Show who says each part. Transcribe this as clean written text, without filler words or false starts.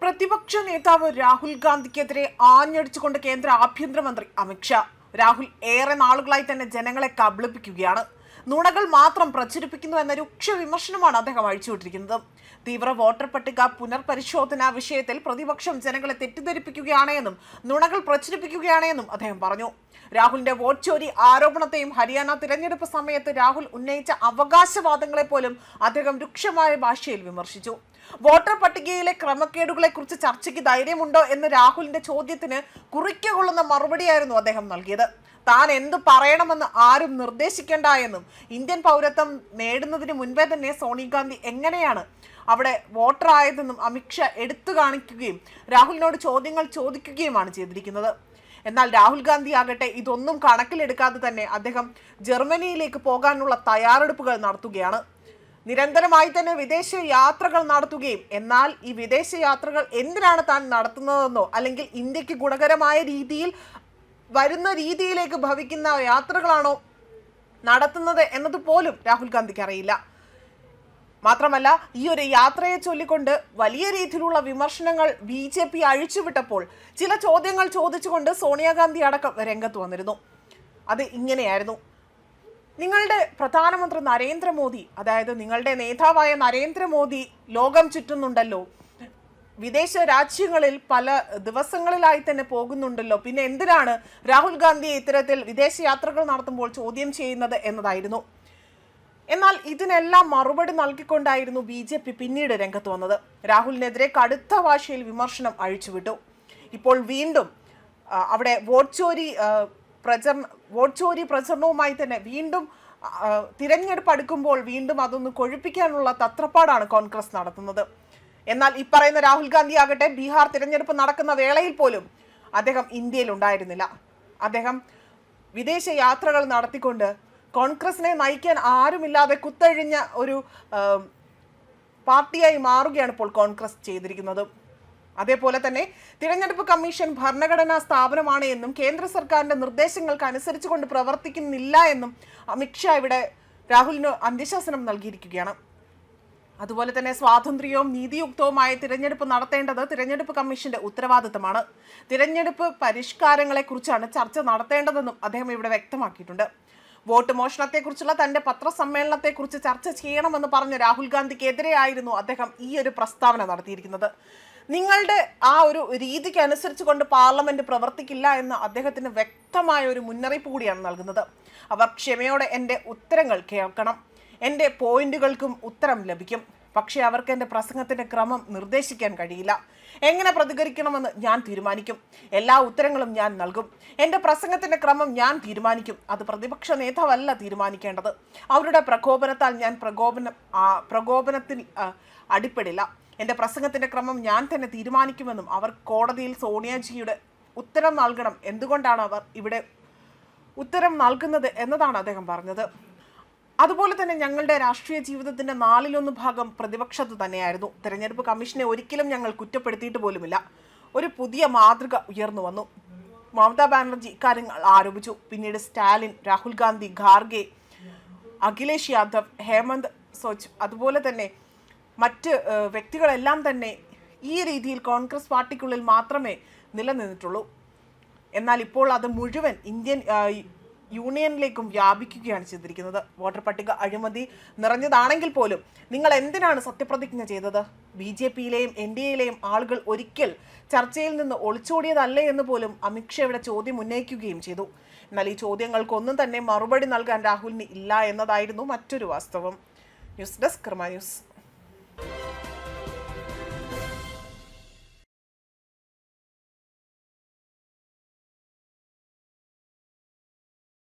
Speaker 1: പ്രതിപക്ഷ നേതാവ് രാഹുൽ ഗാന്ധിക്കെതിരെ ആഞ്ഞടിച്ചുകൊണ്ട് കേന്ദ്ര ആഭ്യന്തരമന്ത്രി അമിത്ഷാ. രാഹുൽ ഏറെ നാളുകളായി തന്നെ ജനങ്ങളെ കബളിപ്പിക്കുകയാണ്, നുണകൾ മാത്രം പ്രചരിപ്പിക്കുന്നു എന്ന രൂക്ഷ വിമർശനമാണ് അദ്ദേഹം അഴിച്ചുവിട്ടിരിക്കുന്നത്. തീവ്ര വോട്ടർ പട്ടിക പുനർപരിശോധനാ വിഷയത്തിൽ പ്രതിപക്ഷം ജനങ്ങളെ തെറ്റിദ്ധരിപ്പിക്കുകയാണ് എന്നും നുണകൾ പ്രചരിപ്പിക്കുകയാണ് എന്നും അദ്ദേഹം പറഞ്ഞു. രാഹുലിന്റെ വോട്ട് ചോരി ആരോപണത്തെയും ഹരിയാന തിരഞ്ഞെടുപ്പ് സമയത്ത് രാഹുൽ ഉന്നയിച്ച അവകാശവാദങ്ങളെ പോലും അദ്ദേഹം രൂക്ഷമായ ഭാഷയിൽ വിമർശിച്ചു. വോട്ടർ പട്ടികയിലെ ക്രമക്കേടുകളെ കുറിച്ച് ചർച്ചയ്ക്ക് ധൈര്യമുണ്ടോ എന്ന് രാഹുലിന്റെ ചോദ്യത്തിന് കുറിക്കൊള്ളുന്ന മറുപടിയായിരുന്നു അദ്ദേഹം നൽകിയത്. താൻ എന്തു പറയണമെന്ന് ആരും നിർദ്ദേശിക്കേണ്ട എന്നും ഇന്ത്യൻ പൗരത്വം നേടുന്നതിന് മുൻപേ തന്നെ സോണിയാഗാന്ധി എങ്ങനെയാണ് അവിടെ വോട്ടർ ആയതെന്നും അമിത്ഷാ എടുത്തു കാണിക്കുകയും രാഹുലിനോട് ചോദ്യങ്ങൾ ചോദിക്കുകയുമാണ് ചെയ്തിരിക്കുന്നത്. എന്നാൽ രാഹുൽ ഗാന്ധി ആകട്ടെ ഇതൊന്നും കണക്കിലെടുക്കാതെ തന്നെ അദ്ദേഹം ജർമ്മനിയിലേക്ക് പോകാനുള്ള തയ്യാറെടുപ്പുകൾ നടത്തുകയാണ്. നിരന്തരമായി തന്നെ വിദേശ യാത്രകൾ നടത്തുകയും, എന്നാൽ ഈ വിദേശ യാത്രകൾ എന്തിനാണ് താൻ നടത്തുന്നതെന്നോ അല്ലെങ്കിൽ ഇന്ത്യക്ക് ഗുണകരമായ രീതിയിൽ വരുന്ന രീതിയിലേക്ക് ഭവിക്കുന്ന യാത്രകളാണോ നടത്തുന്നത് എന്നതുപോലും രാഹുൽ ഗാന്ധിക്ക് അറിയില്ല. മാത്രമല്ല, ഈ ഒരു യാത്രയെ ചൊല്ലിക്കൊണ്ട് വലിയ രീതിയിലുള്ള വിമർശനങ്ങൾ BJP അഴിച്ചുവിട്ടപ്പോൾ ചില ചോദ്യങ്ങൾ ചോദിച്ചുകൊണ്ട് സോണിയാഗാന്ധി അടക്കം രംഗത്ത് വന്നിരുന്നു. അത് ഇങ്ങനെയായിരുന്നു: നിങ്ങളുടെ പ്രധാനമന്ത്രി നരേന്ദ്രമോദി, അതായത് നിങ്ങളുടെ നേതാവായ നരേന്ദ്രമോദി ലോകം ചുറ്റുന്നുണ്ടല്ലോ, വിദേശ രാജ്യങ്ങളിൽ പല ദിവസങ്ങളിലായി തന്നെ പോകുന്നുണ്ടല്ലോ, പിന്നെ എന്തിനാണ് രാഹുൽ ഗാന്ധിയെ ഇത്തരത്തിൽ വിദേശ യാത്രകൾ നടത്തുമ്പോൾ ചോദ്യം ചെയ്യുന്നത് എന്നതായിരുന്നു. എന്നാൽ ഇതിനെല്ലാം മറുപടി നൽകിക്കൊണ്ടായിരുന്നു BJP പിന്നീട് രംഗത്ത് വന്നത്. രാഹുലിനെതിരെ കടുത്ത ഭാഷയിൽ വിമർശനം അഴിച്ചുവിട്ടു. ഇപ്പോൾ വീണ്ടും അവിടെ വോട്ട് ചോരി പ്രചരണവുമായി തന്നെ വീണ്ടും തിരഞ്ഞെടുപ്പ് അടുക്കുമ്പോൾ വീണ്ടും അതൊന്ന് കൊഴുപ്പിക്കാനുള്ള തത്രപ്പാടാണ് കോൺഗ്രസ് നടത്തുന്നത്. എന്നാൽ ഈ പറയുന്ന രാഹുൽ ഗാന്ധി ആകട്ടെ ബീഹാർ തിരഞ്ഞെടുപ്പ് നടക്കുന്ന വേളയിൽ പോലും അദ്ദേഹം ഇന്ത്യയിൽ ഉണ്ടായിരുന്നില്ല. അദ്ദേഹം വിദേശ യാത്രകൾ നടത്തിക്കൊണ്ട് കോൺഗ്രസിനെ നയിക്കാൻ ആരുമില്ലാതെ കുത്തഴിഞ്ഞ ഒരു പാർട്ടിയായി മാറുകയാണ് ഇപ്പോൾ കോൺഗ്രസ് ചെയ്തിരിക്കുന്നത്. അതേപോലെ തന്നെ തിരഞ്ഞെടുപ്പ് കമ്മീഷൻ ഭരണഘടനാ സ്ഥാപനമാണ് എന്നും കേന്ദ്ര സർക്കാരിന്റെ നിർദ്ദേശങ്ങൾക്ക് അനുസരിച്ചുകൊണ്ട് പ്രവർത്തിക്കുന്നില്ല എന്നും അമിത്ഷാ ഇവിടെ രാഹുലിന് അന്ത്യശാസനം നൽകിയിരിക്കുകയാണ്. അതുപോലെ തന്നെ സ്വാതന്ത്ര്യവും നീതിയുക്തവുമായ തിരഞ്ഞെടുപ്പ് നടത്തേണ്ടത് തിരഞ്ഞെടുപ്പ് കമ്മീഷന്റെ ഉത്തരവാദിത്തമാണ്. തിരഞ്ഞെടുപ്പ് പരിഷ്കാരങ്ങളെക്കുറിച്ചാണ് ചർച്ച നടത്തേണ്ടതെന്നും അദ്ദേഹം ഇവിടെ വ്യക്തമാക്കിയിട്ടുണ്ട്. വോട്ട് മോഷണത്തെക്കുറിച്ചുള്ള തന്റെ പത്രസമ്മേളനത്തെക്കുറിച്ച് ചർച്ച ചെയ്യണമെന്ന് പറഞ്ഞ രാഹുൽ ഗാന്ധിക്കെതിരെയായിരുന്നു അദ്ദേഹം ഈ ഒരു പ്രസ്താവന നടത്തിയിരിക്കുന്നത്. നിങ്ങളുടെ ആ ഒരു രീതിക്ക് അനുസരിച്ച് കൊണ്ട് പാർലമെന്റ് പ്രവർത്തിക്കില്ല എന്ന് അദ്ദേഹത്തിന് വ്യക്തമായ ഒരു മുന്നറിയിപ്പ് കൂടിയാണ് നൽകുന്നത്. അവർ ക്ഷമയോടെ എൻ്റെ ഉത്തരങ്ങൾ കേൾക്കണം, എൻ്റെ പോയിന്റുകൾക്കും ഉത്തരം ലഭിക്കും, പക്ഷേ അവർക്ക് എൻ്റെ പ്രസംഗത്തിൻ്റെ ക്രമം നിർദ്ദേശിക്കാൻ കഴിയില്ല. എങ്ങനെ പ്രതികരിക്കണമെന്ന് ഞാൻ തീരുമാനിക്കും, എല്ലാ ഉത്തരങ്ങളും ഞാൻ നൽകും, എൻ്റെ പ്രസംഗത്തിൻ്റെ ക്രമം ഞാൻ തീരുമാനിക്കും. അത് പ്രതിപക്ഷ നേതാവല്ല തീരുമാനിക്കേണ്ടത്. അവരുടെ പ്രകോപനത്താൽ ഞാൻ പ്രകോപനത്തിൽ അടിപ്പെടില്ല. എൻ്റെ പ്രസംഗത്തിൻ്റെ ക്രമം ഞാൻ തന്നെ തീരുമാനിക്കുമെന്നും അവർ കോടതിയിൽ സോണിയാജിയുടെ ഉത്തരം നൽകണം, എന്തുകൊണ്ടാണ് അവർ ഇവിടെ ഉത്തരം നൽകുന്നത് എന്നതാണ് അദ്ദേഹം പറഞ്ഞത്. അതുപോലെ തന്നെ ഞങ്ങളുടെ രാഷ്ട്രീയ ജീവിതത്തിന്റെ 1/4 പ്രതിപക്ഷത്ത് തന്നെയായിരുന്നു. തെരഞ്ഞെടുപ്പ് കമ്മീഷനെ ഒരിക്കലും ഞങ്ങൾ കുറ്റപ്പെടുത്തിയിട്ട് പോലുമില്ല. ഒരു പുതിയ മാതൃക ഉയർന്നു വന്നു. മമതാ ബാനർജി ഇക്കാര്യങ്ങൾ ആരോപിച്ചു. പിന്നീട് സ്റ്റാലിൻ, രാഹുൽ ഗാന്ധി, ഖാർഗെ, അഖിലേഷ് യാദവ്, ഹേമന്ത് സോച്ച്, അതുപോലെ തന്നെ മറ്റ് വ്യക്തികളെല്ലാം തന്നെ ഈ രീതിയിൽ കോൺഗ്രസ് പാർട്ടിക്കുള്ളിൽ മാത്രമേ നിലനിന്നിട്ടുള്ളൂ. എന്നാൽ ഇപ്പോൾ അത് മുഴുവൻ ഇന്ത്യൻ യൂണിയനിലേക്കും വ്യാപിക്കുകയാണ് ചെയ്തിരിക്കുന്നത്. വോട്ടർ പട്ടിക അഴിമതി നിറഞ്ഞതാണെങ്കിൽ പോലും നിങ്ങൾ എന്തിനാണ് സത്യപ്രതിജ്ഞ ചെയ്തത്? BJPയിലെയും NDAയിലെയും ആളുകൾ ഒരിക്കൽ ചർച്ചയിൽ നിന്ന് ഒളിച്ചോടിയതല്ലേ എന്ന് പോലും അമിത്ഷാ ഇവിടെ ചോദ്യം ഉന്നയിക്കുകയും ചെയ്തു. എന്നാൽ ഈ ചോദ്യങ്ങൾക്കൊന്നും തന്നെ മറുപടി നൽകാൻ രാഹുലിന് ഇല്ല എന്നതായിരുന്നു മറ്റൊരു വാസ്തവം. ന്യൂസ് ഡെസ്ക് കർമ്മ ന്യൂസ്.